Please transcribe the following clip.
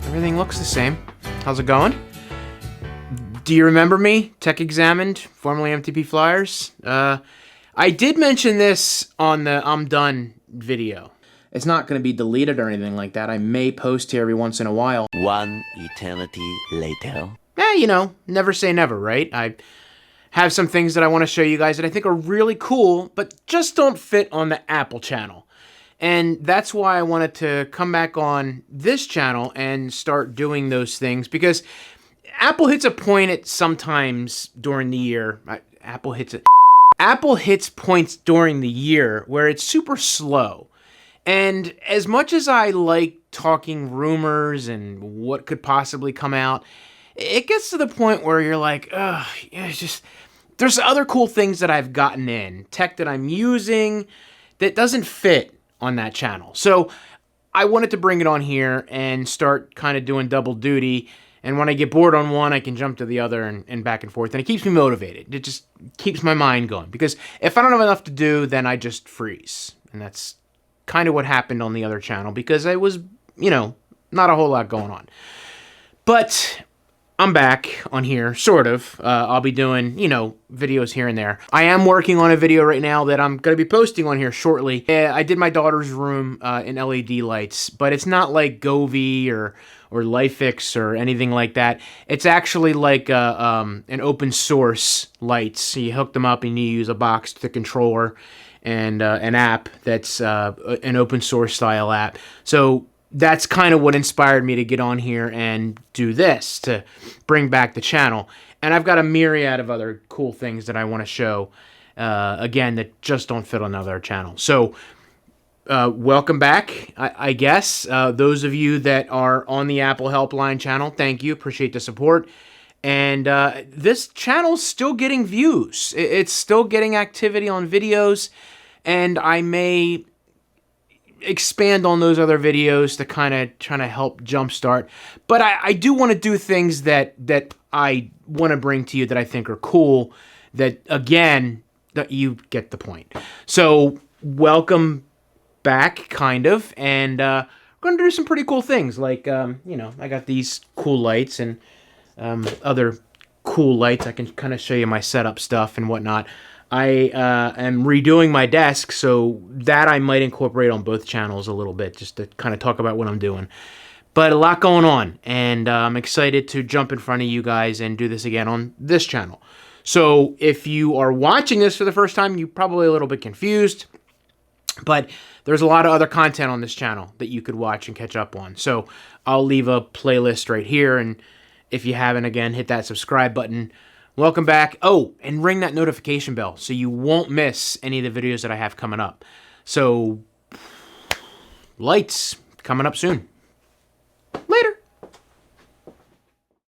Everything looks the same. How's it going? Do you remember me? Tech Examined, formerly MTP Flyers. I did mention this on the I'm Done video. It's not going to be deleted or anything like that. I may post here every once in a while. One eternity later. You know, never say never, right? I have some things that I want to show you guys that I think are really cool, but just don't fit on the Apple channel. And that's why I wanted to come back on this channel and start doing those things, because Apple hits a point at sometimes during the year. Apple hits points during the year where it's super slow. And as much as I like talking rumors and what could possibly come out, it gets to the point where you're like, ugh, it's just, there's other cool things that I've gotten in, tech that I'm using that doesn't fit on that channel. So I wanted to bring it on here and start kind of doing double duty. And when I get bored on one, I can jump to the other and back and forth. And it keeps me motivated. It just keeps my mind going. Because if I don't have enough to do, then I just freeze. And that's kind of what happened on the other channel, because I was, you know, not a whole lot going on. But I'm back on here, sort of. I'll be doing, you know, videos here and there. I am working on a video right now that I'm going to be posting on here shortly. I did my daughter's room in LED lights, but it's not like Govee or Lifix or anything like that. It's actually like an open source lights. So you hook them up and you use a box to the controller and an app that's an open source style app. So that's kind of what inspired me to get on here and do this, to bring back the channel. And I've got a myriad of other cool things that I want to show, again, that just don't fit on another channel. So welcome back, I guess. Those of you that are on the Apple Helpline channel, thank you. Appreciate the support. And this channel's still getting views. It's still getting activity on videos. And I may expand on those other videos to kind of trying to help jumpstart. But I do want to do things that I want to bring to you that I think are cool, that, again, that you get the point. So welcome back, kind of, and we're going to do some pretty cool things. Like, you know, I got these cool lights and other cool lights. I can kind of show you my setup stuff and whatnot. I am redoing my desk, so that I might incorporate on both channels a little bit, just to kind of talk about what I'm doing. But a lot going on, and I'm excited to jump in front of you guys and do this again on this channel. So if you are watching this for the first time, you're probably a little bit confused, but there's a lot of other content on this channel that you could watch and catch up on. So I'll leave a playlist right here, and if you haven't, again, hit that subscribe button. Welcome back. Oh, and ring that notification bell so you won't miss any of the videos that I have coming up. So, lights coming up soon.